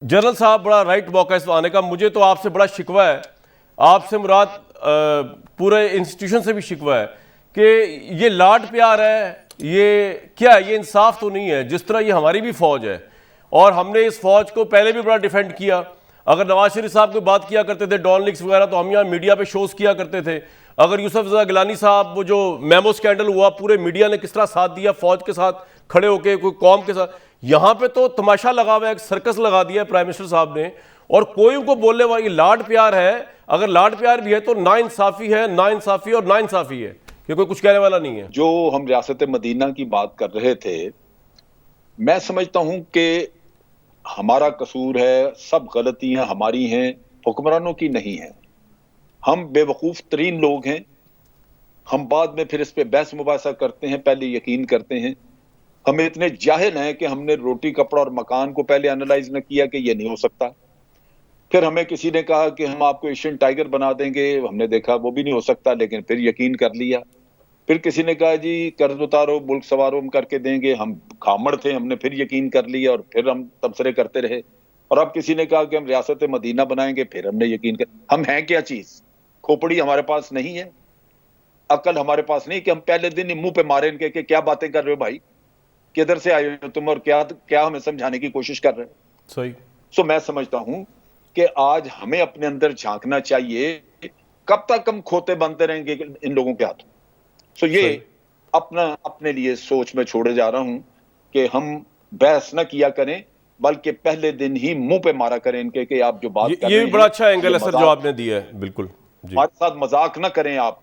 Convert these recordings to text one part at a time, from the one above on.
General साहब, बड़ा right मौका इस आने का। मुझे तो आपसे बड़ा शिकवा है, आपसे मुराद पूरे इंस्टीट्यूशन से भी शिकवा है कि ये लाड प्यार है, ये क्या है, ये इंसाफ तो नहीं है। जिस तरह ये हमारी भी फौज है और हमने इस फौज को पहले भी बड़ा डिफेंड किया। अगर नवाज शरीफ साहब कोई बात किया करते थे डॉन लीक्स वगैरह, तो हम यहाँ मीडिया पे शोज किया करते थे। अगर यूसुफ रज़ा गिलानी साहब, वो जो मेमो स्कैंडल हुआ, पूरे मीडिया ने किस तरह साथ दिया, फौज के साथ खड़े होके, कोई कौम के साथ। यहाँ पे तो तमाशा लगा हुआ है, एक सर्कस लगा दिया है प्राइम मिनिस्टर साहब ने, और कोई उनको बोलने वाला, ये लाड प्यार है। अगर लाड प्यार भी है तो नाइंसाफी है, नाइंसाफी और नाइंसाफी है कि कोई कुछ कहने वाला नहीं है। जो हम रियासत मदीना की बात कर रहे थे, मैं समझता हूं कि हमारा कसूर है, सब गलतियां हमारी हैं, हुक्मरानों की नहीं है। हम बेवकूफ तरीन लोग हैं। हम बाद में फिर इस पे बहस मुबासा करते हैं, पहले यकीन करते हैं। हम इतने जाहिल हैं कि हमने रोटी कपड़ा और मकान को पहले एनालाइज न किया कि ये नहीं हो सकता। फिर हमें किसी ने कहा कि हम आपको एशियन टाइगर बना देंगे, हमने देखा वो भी नहीं हो सकता, लेकिन फिर यकीन कर लिया। फिर किसी ने कहा जी कर्ज उतारो, मुल्क सवारो, हम करके देंगे, हम खामड़ थे, हमने फिर यकीन कर लिया और फिर हम तबसरे करते रहे। और अब किसी ने कहा कि हम रियासत मदीना बनाएंगे, फिर हमने यकीन कर। हम हैं क्या चीज? खोपड़ी हमारे पास नहीं है, अकल हमारे पास नहीं कि हम पहले दिन ही मुंह पे मारे इनके कि क्या बातें कर रहे हो भाई, किधर से आए हो तुम, और क्या क्या हमें समझाने की कोशिश कर रहे हो। सही। सो मैं समझता हूं कि आज हमें अपने अंदर झांकना चाहिए। कब तक हम खोते बनते रहेंगे इन लोगों के हाथों? सो ये अपने लिए सोच में छोड़े जा रहा हूं कि हम बहस न किया करें, बल्कि पहले दिन ही मुंह पे मारा करें इनके कि आप जो बात कर रहे ये हैं, भी बड़ा अच्छा एंगल है सर जो मजाक, आपने दिया है। बिल्कुल जी। हमारे साथ मजाक न करें आप।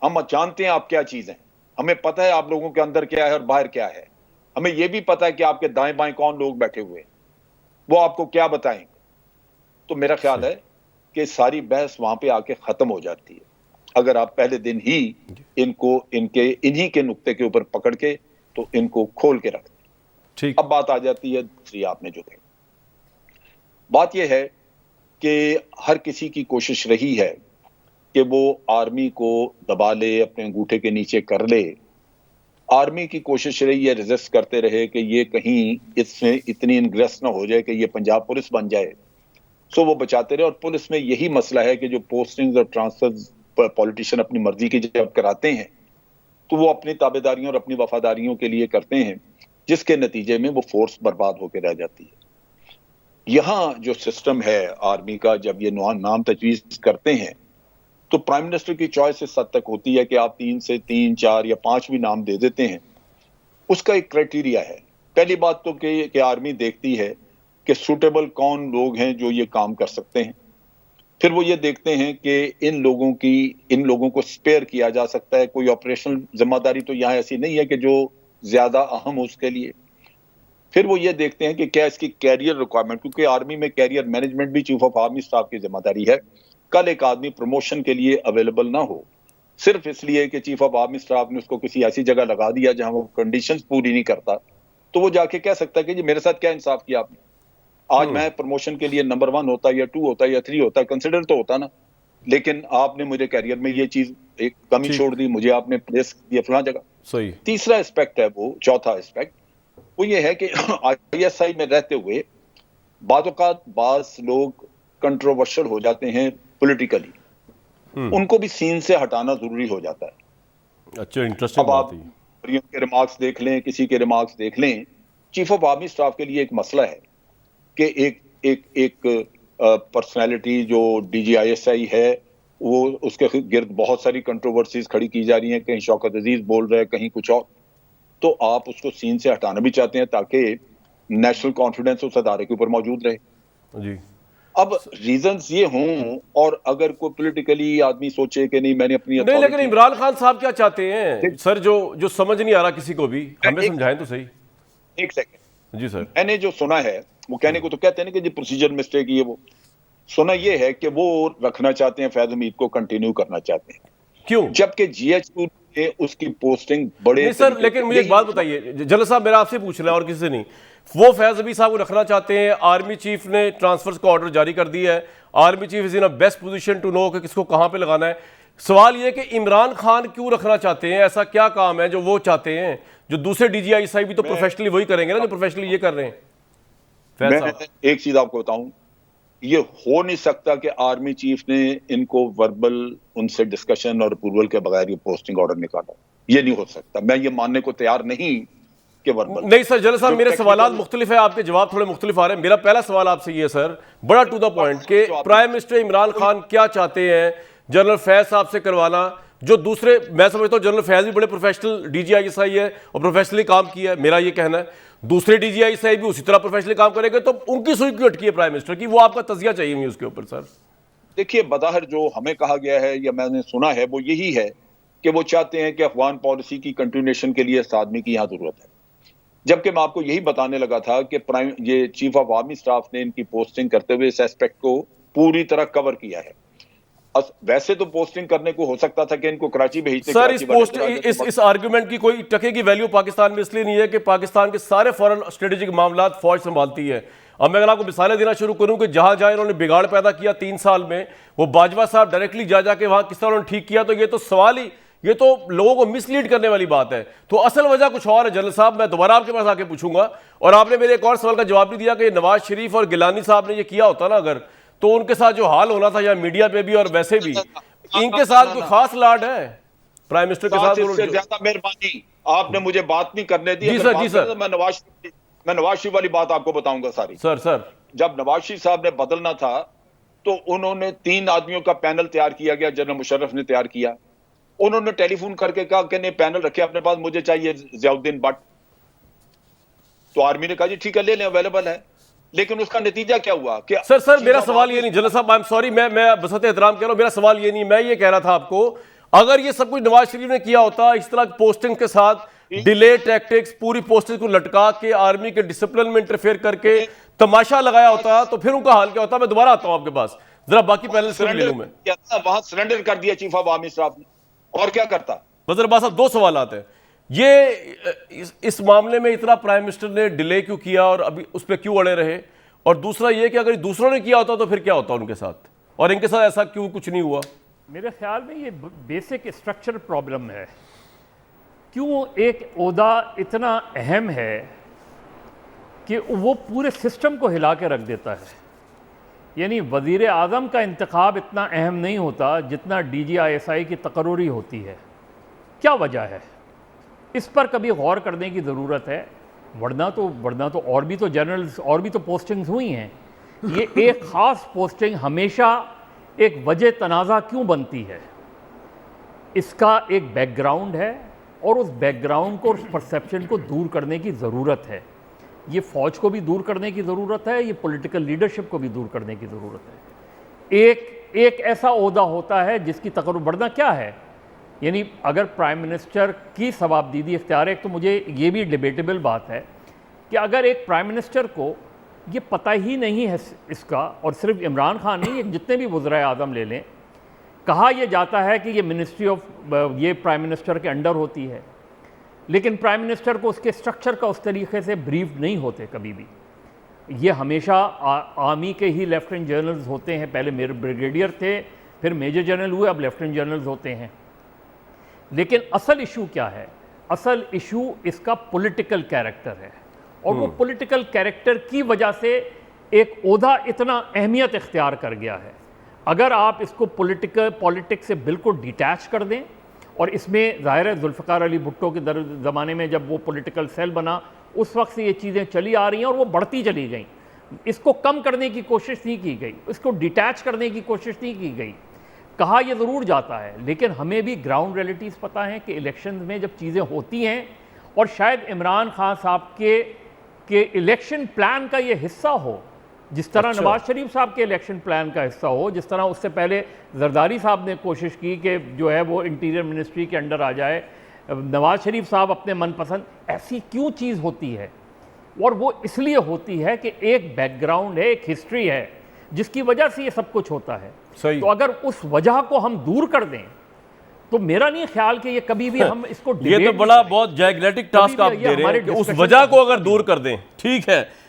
हम जानते हैं आप क्या चीज हैं, हमें पता है आप लोगों के अंदर क्या है और बाहर क्या है। हमें यह भी पता है कि आपके दाएं बाएं कौन लोग बैठे हुए हैं, वो आपको क्या बताएंगे। तो मेरा ख्याल है कि सारी बहस वहां पे आके खत्म हो जाती है अगर आप पहले दिन ही इनको इन्हीं के नुक्ते के ऊपर पकड़ के तो इनको खोल के रखते। ठीक। अब बात आ जाती है दूसरी, आपने जो कही, बात यह है कि हर किसी की कोशिश रही है कि वो आर्मी को दबा ले, अपने अंगूठे के नीचे कर ले। आर्मी की कोशिश रही है, रेजिस्ट करते रहे कि ये कहीं इसमें इतनी इनग्रेस ना हो जाए कि ये पंजाब पुलिस बन जाए। सो वो बचाते रहे। और पुलिस में यही मसला है कि जो पोस्टिंग्स और ट्रांसफर्स पॉलिटिशियन अपनी मर्जी की जब कराते हैं तो वो अपनी ताबेदारियों और अपनी वफादारियों के लिए करते हैं, जिसके नतीजे में वो फोर्स बर्बाद होकर रह जाती है। यहां जो सिस्टम है आर्मी का, जब ये नाम तजवीज करते हैं तो प्राइम मिनिस्टर की चॉइस इस हद तक होती है कि आप 3 से 3, 4 या 5 भी नाम दे देते हैं। उसका एक क्राइटेरिया है। पहली बात तो कि आर्मी देखती है कि सूटेबल कौन लोग हैं जो ये काम कर सकते हैं। फिर वो ये देखते हैं कि इन लोगों को स्पेयर किया जा सकता है। कोई ऑपरेशनल जिम्मेदारी तो यहाँ ऐसी नहीं है कि जो ज्यादा अहम हो उसके लिए। फिर वो ये देखते हैं कि क्या इसकी कैरियर रिक्वायरमेंट, क्योंकि आर्मी में कैरियर मैनेजमेंट भी चीफ ऑफ आर्मी स्टाफ की जिम्मेदारी है। कल एक आदमी प्रमोशन के लिए अवेलेबल ना हो सिर्फ इसलिए कि चीफ ऑफ आर्मी स्टाफ ने उसको किसी ऐसी जगह लगा दिया जहां वो कंडीशंस पूरी नहीं करता, तो वो जाके कह सकता है कि जी मेरे साथ क्या इंसाफ किया आपने। आज मैं प्रमोशन के लिए नंबर 1 होता या 2 होता या 3 होता, कंसिडर तो होता ना, लेकिन आपने मुझे कैरियर में ये चीज एक कमी छोड़ दी, मुझे आपने प्लेस दिया फलां जगह। सही। तीसरा एस्पेक्ट है, वो चौथा एस्पेक्ट वो ये है कि आईएसआई में रहते हुए बाज़ लोग कंट्रोवर्शियल हो जाते हैं पॉलिटिकली, उनको भी सीन से हटाना जरूरी हो जाता है। अच्छा, इंटरेस्टिंग अब आप बात है। के रिमार्क्स देख लें, किसी के रिमार्क्स देख लें, चीफ ऑफ आर्मी स्टाफ के लिए एक मसला है कि एक पर्सनालिटी जो डीजीआईएसआई है, वो उसके गिर्द बहुत सारी कंट्रोवर्सीज खड़ी की जा रही हैं। कहीं शौकत अजीज बोल रहे हैं, कहीं कुछ और। तो आप उसको सीन से हटाना भी चाहते हैं ताकि नेशनल कॉन्फिडेंस उस अदारे के ऊपर मौजूद रहे जी। अब रीजंस ये हों, और अगर कोई पॉलिटिकली आदमी सोचे कि नहीं मैंने अपनी नहीं, लेकिन इमरान खान साहब क्या चाहते हैं सर, जो समझ नहीं आ रहा किसी को भी, हमें समझाएं तो सही। एक सेकंड जी सर। मैंने जो सुना है वो कहने को तो कहते हैं ना कि जी प्रोसीजर मिस्टेक ये वो, सुना ये है कि वो रखना चाहते हैं, फैज हमीद को कंटिन्यू करना चाहते हैं। क्यों? जबकि जीएचक्यू ने उसकी पोस्टिंग बड़े नहीं सर, लेकिन मुझे एक बात बताइए, जनरल साहब मेरा आपसे पूछ रहा है और किसी से नहीं। वो फैज हमीद साहब को रखना चाहते हैं, आर्मी चीफ ने ट्रांसफर का ऑर्डर जारी कर दिया है, army chief is in a best position to know कि किसको कहां पे लगाना है। सवाल ये कि इमरान खान क्यों रखना चाहते हैं? ऐसा क्या काम है जो वो चाहते हैं, जो दूसरे डीजीआईएसआई भी तो प्रोफेशनली वही करेंगे ना जो प्रोफेशनली ये कर रहे हैं। फैज मैं साहब। एक चीज आपको बताऊं, ये हो नहीं सकता कि आर्मी चीफ ने इनको वर्बल उनसे डिस्कशन और अप्रूवल के बगैर ये पोस्टिंग ऑर्डर निकाला। ये नहीं हो सकता, मैं ये मानने को तैयार नहीं कि वर्बल। नहीं सर, जनरल साहब जो मेरे सवालात टेक्निकल मुख्तलिफ है, आपके जवाब थोड़े मुख्तलिफ आ रहे हैं। मेरा पहला सवाल आपसे ये सर, बड़ा टू द पॉइंट, कि प्राइम मिनिस्टर इमरान खान क्या चाहते हैं जनरल फैज साहब से करवाना, जो दूसरे, मैं समझता हूँ जनरल फैज भी बड़े प्रोफेशनल DGI है और प्रोफेशनली काम किया है, मेरा ये कहना है। दूसरे DGI भी उसी तरह प्रोफेशनली काम करेंगे, तो उनकी सुई क्यों अटकी है प्राइम मिनिस्टर की? वो आपका तजिया चाहिए मुझे उसके ऊपर सर। देखिए, बज़ाहिर जो हमें कहा गया है या मैंने सुना है वो यही है कि वो चाहते हैं कि अफगान पॉलिसी की कंटिन्यूएशन के लिए इस आदमी की यहाँ जरूरत है। जबकि मैं आपको यही बताने लगा था कि ये चीफ ऑफ आर्मी स्टाफ ने इनकी पोस्टिंग करते हुए इस एस्पेक्ट को पूरी तरह कवर किया है। वैसे तो पोस्टिंग करने को हो सकता था कि इनको कराची भेजते। सर इस आर्गुमेंट की कोई टके की वैल्यू पाकिस्तान में इसलिए नहीं है कि पाकिस्तान के सारे फॉरेन स्ट्रेटेजिक मामला फौज संभालती है। अब मैं अगर आपको मिसालें देना शुरू करूं कि जहां जहां इन्होंने बिगाड़ पैदा किया 3 साल में, वो बाजवा साहब डायरेक्टली जा जाके वहां किस तरह उन्होंने ठीक किया, तो ये तो सवाल ही, ये तो लोगों को मिसलीड करने वाली बात है। तो असल वजह कुछ और है जनरल साहब, मैं दोबारा आपके पास आके पूछूंगा। और आपने मेरे एक और सवाल का जवाब भी दिया कि नवाज शरीफ और गिलानी साहब ने ये किया होता ना अगर, तो उनके साथ जो हाल होना था या मीडिया पे भी और वैसे भी, इनके साथ कोई खास लाड है प्राइम मिनिस्टर के साथ? इससे ज्यादा मेहरबानी आपने मुझे बात नहीं करने दी। जी सर, जी सर। तो मैं नवाज शरीफ वाली बात आपको बताऊंगा सारी। सर जब नवाज शरीफ साहब ने बदलना था तो उन्होंने 3 आदमियों का पैनल तैयार किया गया, जनरल मुशर्रफ ने तैयार किया। उन्होंने टेलीफोन करके कहा कि नहीं पैनल रखे अपने पास, मुझे चाहिए जियाउद्दीन भट्ट। तो आर्मी ने कहा जी ठीक है ले लें, अवेलेबल है। लेकिन उसका नतीजा क्या हुआ कि सर मेरा सवाल ये नहीं जनरल साहब, आई एम सॉरी, मैं बसत एहतराम कह रहा हूं, मेरा सवाल ये नहीं, मैं ये कह रहा था आपको, अगर ये सब कुछ नवाज शरीफ ने किया होता, इस तरह पोस्टिंग के साथ डिले टैक्टिक्स, पूरी पोस्टिंग को लटका के आर्मी के डिसिप्लिन में इंटरफेयर करके तमाशा लगाया होता, तो फिर उनका हाल क्या होता? मैं दोबारा आता हूं आपके पास, जरा बाकी पैनल से ले लूं मैं। वहां सरेंडर कर दिया चीफ ऑफ आर्मी स्टाफ ने, और क्या करता? वज़ीर अब्बास साहब, 2 सवाल आते हैं। ये इस मामले में इतना प्राइम मिनिस्टर ने डिले क्यों किया और अभी उस पर क्यों अड़े रहे? और दूसरा ये कि अगर दूसरों ने किया होता तो फिर क्या होता उनके साथ, और इनके साथ ऐसा क्यों कुछ नहीं हुआ? मेरे ख्याल में ये बेसिक स्ट्रक्चर प्रॉब्लम है। क्यों एक ओहदा इतना अहम है कि वो पूरे सिस्टम को हिला के रख देता है। यानी वज़ीर आज़म का इंतखाब इतना अहम नहीं होता जितना DGI की तकर्री होती है। क्या वजह है? इस पर कभी गौर करने की ज़रूरत है। वरना तो और भी तो जनरल्स और भी तो पोस्टिंग्स हुई हैं। ये एक ख़ास पोस्टिंग हमेशा एक वजह तनाज़ा क्यों बनती है? इसका एक बैकग्राउंड है और उस बैकग्राउंड को, उस परसेप्शन को दूर करने की ज़रूरत है। ये फ़ौज को भी दूर करने की ज़रूरत है, ये पॉलिटिकल लीडरशिप को भी दूर करने की ज़रूरत है। एक ऐसा ओहदा होता है जिसकी तकर्रुब बढ़ना क्या है, यानी अगर प्राइम मिनिस्टर की सवाबदीदी इख्तियार है, तो मुझे ये भी डिबेटेबल बात है कि अगर एक प्राइम मिनिस्टर को ये पता ही नहीं है इसका, और सिर्फ इमरान खान नहीं, जितने भी वज़ीर आज़म ले लें, कहा यह जाता है कि ये मिनिस्ट्री ऑफ ये प्राइम मिनिस्टर के अंडर होती है, लेकिन प्राइम मिनिस्टर को उसके स्ट्रक्चर का उस तरीके से ब्रीफ नहीं होते कभी भी। ये हमेशा आर्मी के ही लेफ्टिनेंट जनरल्स होते हैं, पहले मेरे ब्रिगेडियर थे, फिर मेजर जनरल हुए, अब लेफ्टिनेंट जनरल्स होते हैं। लेकिन असल इशू क्या है? असल इशू इसका पॉलिटिकल कैरेक्टर है, और वो पॉलिटिकल कैरेक्टर की वजह से एक ओहदा इतना अहमियत इख्तियार कर गया है। अगर आप इसको पॉलिटिक्स से बिल्कुल डिटैच कर दें, और इसमें ज़ाहिर है जुल्फ़िकार अली भुट्टो के ज़माने में जब वो पॉलिटिकल सेल बना, उस वक्त से ये चीज़ें चली आ रही हैं और वो बढ़ती चली गई। इसको कम करने की कोशिश नहीं की गई, इसको डिटैच करने की कोशिश नहीं की गई। कहा यह ज़रूर जाता है, लेकिन हमें भी ग्राउंड रियलिटीज़ पता है कि इलेक्शन में जब चीज़ें होती हैं, और शायद इमरान खान साहब के इलेक्शन प्लान का ये हिस्सा हो, जिस तरह नवाज शरीफ साहब के इलेक्शन प्लान का हिस्सा हो, जिस तरह उससे पहले जरदारी साहब ने कोशिश की कि जो है वो इंटीरियर मिनिस्ट्री के अंडर आ जाए, नवाज शरीफ साहब अपने मनपसंद, ऐसी क्यों चीज़ होती है? और वो इसलिए होती है कि एक बैकग्राउंड है, एक हिस्ट्री है, जिसकी वजह से ये सब कुछ होता है। सही। तो अगर उस वजह को हम दूर कर दें, तो मेरा नहीं ख्याल कि ये कभी भी हम इसको ये तो बड़ा बहुत जायग्नेटिक टास्क आप दे रहे हैं कि उस वजह को अगर दूर कर दें। ठीक है,